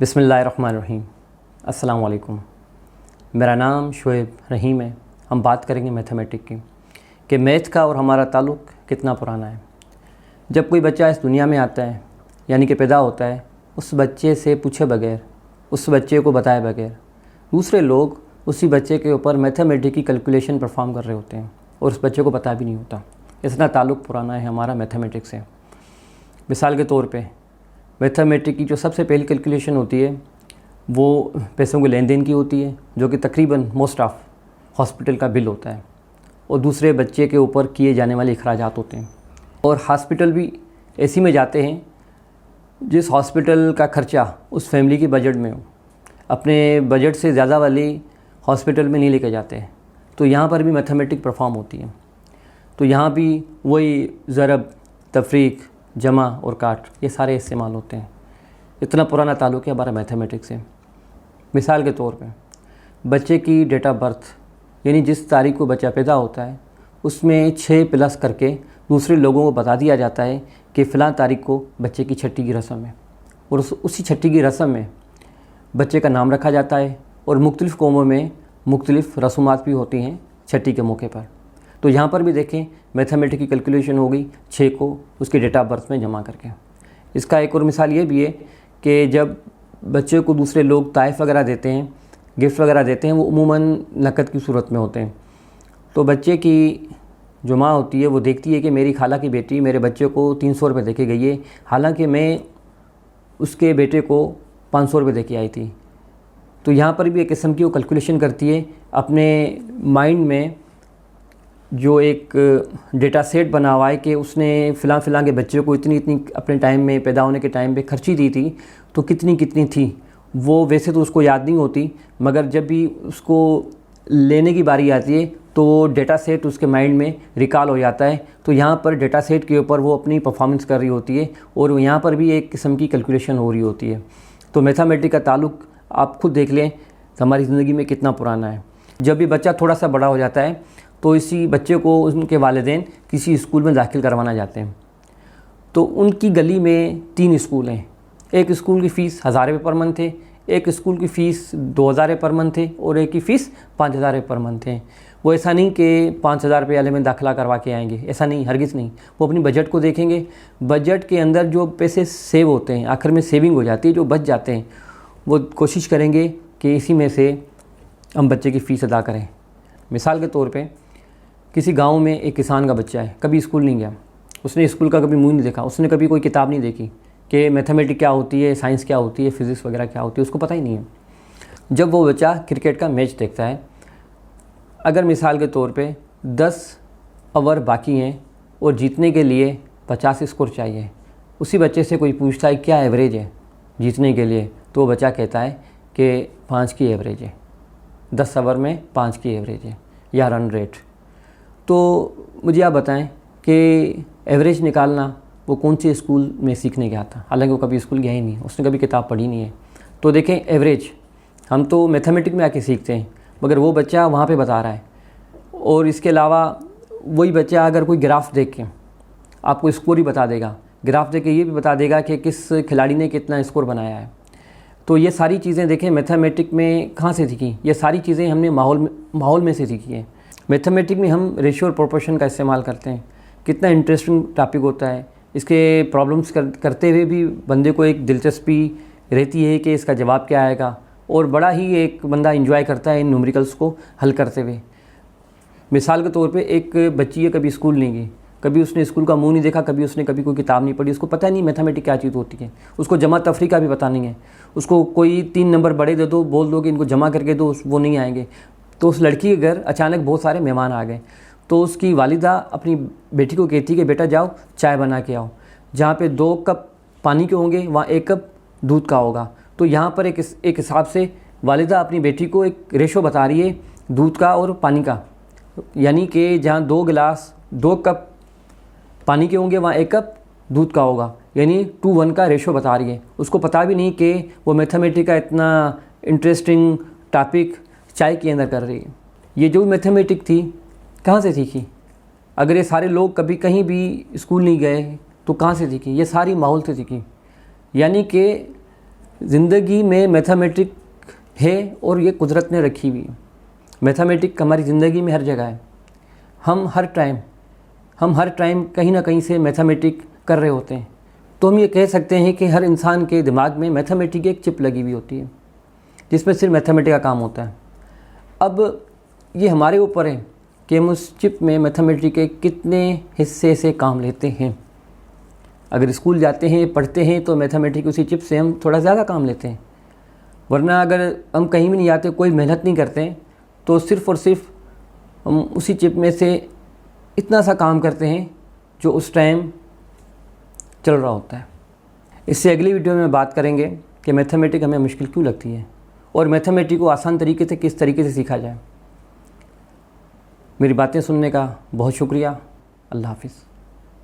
बिस्मिल्लाहिर्रहमानिर्रहीम। अस्सलाम वालेकुम। मेरा नाम शुएब रहीम है। हम बात करेंगे मैथमेटिक की कि मैथ का और हमारा ताल्लुक़ कितना पुराना है। जब कोई बच्चा इस दुनिया में आता है यानी कि पैदा होता है, उस बच्चे से पूछे बगैर, उस बच्चे को बताए बगैर दूसरे लोग उसी बच्चे के ऊपर मैथमेटिक की कैलकुलेशन परफॉर्म कर रहे होते हैं और उस बच्चे को पता भी नहीं होता। इतना ताल्लुक़ पुराना है हमारा मैथमेटिक्स से। मिसाल के तौर पे मैथमेटिक की जो सबसे पहली कैलकुलेशन होती है वो पैसों के लेन देन की होती है, जो कि तकरीबन मोस्ट ऑफ हॉस्पिटल का बिल होता है और दूसरे बच्चे के ऊपर किए जाने वाले अखराजात होते हैं। और हॉस्पिटल भी ऐसी में जाते हैं जिस हॉस्पिटल का ख़र्चा उस फैमिली के बजट में हो, अपने बजट से ज़्यादा वाली हॉस्पिटल में नहीं लेके जाते हैं। तो यहाँ पर भी मैथमेटिक परफॉर्म होती है। तो यहाँ भी वही ज़रब, तफरीक, जमा और काट, ये सारे इस्तेमाल होते हैं। इतना पुराना ताल्लुक़ है हमारा मैथमेटिक्स से। मिसाल के तौर पे बच्चे की डेट ऑफ बर्थ यानी जिस तारीख को बच्चा पैदा होता है उसमें 6 प्लस करके दूसरे लोगों को बता दिया जाता है कि फ़लाँ तारीख को बच्चे की छठी की रस्म है और उसी छठी की रस्म में बच्चे का नाम रखा जाता है और मुख्तलिफ़ कौमों में मुख्तलिफ़ रसूमात भी होती हैं छठी के मौके पर। तो यहाँ पर भी देखें मैथमेटिक की कैलकुलेशन हो गई 6 को उसके डेट ऑफ बर्थ में जमा करके। इसका एक और मिसाल ये भी है कि जब बच्चे को दूसरे लोग तोहफ़े वगैरह देते हैं, गिफ्ट वगैरह देते हैं, वो उमूमन नकद की सूरत में होते हैं। तो बच्चे की जो माँ होती है वो देखती है कि मेरी खाला की बेटी मेरे बच्चे को 300 रुपये दे के गई है, हालांकि मैं उसके बेटे को 500 रुपये दे के आई थी। तो यहाँ पर भी एक किस्म की वो कैलकुलेशन करती है अपने माइंड में, जो एक डेटा सेट बना हुआ है कि उसने फ़िलहाल के बच्चे को इतनी अपने टाइम में, पैदा होने के टाइम पे खर्ची दी थी, तो कितनी थी वो वैसे तो उसको याद नहीं होती, मगर जब भी उसको लेने की बारी आती है तो वो डेटा सेट उसके माइंड में रिकॉल हो जाता है। तो यहाँ पर डेटा सेट के ऊपर वो अपनी परफॉर्मेंस कर रही होती है और यहाँ पर भी एक किस्म की कैलकुलेशन हो रही होती है। तो मैथमेटिक का ताल्लुक़ आप खुद देख लें हमारी ज़िंदगी में कितना पुराना है। जब भी बच्चा थोड़ा सा बड़ा हो जाता है तो इसी बच्चे को उनके वालिदैन किसी स्कूल में दाखिल करवाना चाहते हैं। तो उनकी गली में 3 स्कूल हैं। एक स्कूल की फ़ीस 1000 रुपये पर मंथ है, एक स्कूल की फ़ीस 2000 रुपये पर मंथ है और एक की फ़ीस 5000 रुपये पर मंथ है। वो ऐसा नहीं कि 5000 रुपये वाले में दाखिला करवा के आएंगे, ऐसा नहीं, हरगिज़ नहीं। वो अपनी बजट को देखेंगे, बजट के अंदर जो पैसे सेव होते हैं, आखिर में सेविंग हो जाती है, जो बच जाते हैं वो कोशिश करेंगे कि इसी में से हम बच्चे की फ़ीस अदा करें। मिसाल के तौर पे किसी गांव में एक किसान का बच्चा है, कभी स्कूल नहीं गया, उसने स्कूल का कभी मुँह नहीं देखा, उसने कभी कोई किताब नहीं देखी कि मैथमेटिक्स क्या होती है, साइंस क्या होती है, फिज़िक्स वगैरह क्या होती है, उसको पता ही नहीं है। जब वो बच्चा क्रिकेट का मैच देखता है, अगर मिसाल के तौर पे 10 ओवर बाकी हैं और जीतने के लिए 50 स्कोर चाहिए, उसी बच्चे से कोई पूछता है क्या एवरेज है जीतने के लिए, तो वो बच्चा कहता है कि 5 की एवरेज है, 10 ओवर में 5 की एवरेज है या रन रेट। तो मुझे आप बताएं कि एवरेज निकालना वो कौन से स्कूल में सीखने गया था, हालांकि वो कभी स्कूल गया ही नहीं, उसने कभी किताब पढ़ी नहीं है। तो देखें एवरेज हम तो मैथमेटिक्स में आके सीखते हैं, मगर वो बच्चा वहाँ पे बता रहा है। और इसके अलावा वही बच्चा अगर कोई ग्राफ देख के आपको स्कोर ही बता देगा, ग्राफ देख के ये भी बता देगा कि किस खिलाड़ी ने कितना स्कोर बनाया है। तो ये सारी चीज़ें देखें मैथमेटिक्स में कहाँ से सीखी, ये सारी चीज़ें हमने माहौल में से सीखी हैं। मैथमेटिक्स में हम रेशियो और प्रोपोर्शन का इस्तेमाल करते हैं। कितना इंटरेस्टिंग टॉपिक होता है, इसके प्रॉब्लम्स करते हुए भी बंदे को एक दिलचस्पी रहती है कि इसका जवाब क्या आएगा, और बड़ा ही एक बंदा एंजॉय करता है इन न्यूमेरिकल्स को हल करते हुए। मिसाल के तौर पे एक बच्ची है, कभी स्कूल नहीं गई, कभी उसने स्कूल का मुंह नहीं देखा, कभी उसने कोई किताब नहीं पढ़ी, उसको पता नहीं मैथमेटिक्स क्या चीज़ होती है, उसको जमा तफरी का भी पता नहीं है। उसको कोई 3 नंबर बड़े दे दो, बोल दो कि इनको जमा करके दो, वो नहीं आएंगे। तो उस लड़की के घर अचानक बहुत सारे मेहमान आ गए, तो उसकी वालिदा अपनी बेटी को कहती कि बेटा जाओ चाय बना के आओ। जहाँ पे 2 कप पानी के होंगे वहाँ 1 कप दूध का होगा। तो यहाँ पर एक हिसाब से वालिदा अपनी बेटी को एक रेशो बता रही है दूध का और पानी का, यानी कि जहाँ 2 कप पानी के होंगे वहाँ 1 कप दूध का होगा, यानी 2:1 का रेशो बता रही है। उसको पता भी नहीं कि वो मैथमेटिक्स का इतना इंटरेस्टिंग टॉपिक चाय के अंदर कर रही है। ये जो मैथमेटिक्स थी कहाँ से सीखी? अगर ये सारे लोग कभी कहीं भी स्कूल नहीं गए तो कहाँ से सीखी? ये सारी माहौल से सीखी। यानी कि ज़िंदगी में मैथमेटिक है और ये कुदरत ने रखी हुई है। मैथमेटिक हमारी ज़िंदगी में हर जगह है। हम हर टाइम कहीं ना कहीं से मैथमेटिक कर रहे होते हैं। तो हम ये कह सकते हैं कि हर इंसान के दिमाग में मैथमेटिक एक चिप लगी हुई होती है जिसमें सिर्फ मैथमेटिक का काम होता है। अब ये हमारे ऊपर है कि हम उस चिप में मैथमेटिक के कितने हिस्से से काम लेते हैं। अगर स्कूल जाते हैं, पढ़ते हैं, तो मैथमेटिक उसी चिप से हम थोड़ा ज़्यादा काम लेते हैं। वरना अगर हम कहीं भी नहीं जाते, कोई मेहनत नहीं करते हैं, तो सिर्फ़ और सिर्फ हम उसी चिप में से इतना सा काम करते हैं जो उस टाइम चल रहा होता है। इससे अगली वीडियो में बात करेंगे कि मैथमेटिक हमें मुश्किल क्यों लगती है और मैथमेटिक को आसान तरीके से किस तरीके से सीखा जाए। मेरी बातें सुनने का बहुत शुक्रिया। अल्लाह हाफ़िज़।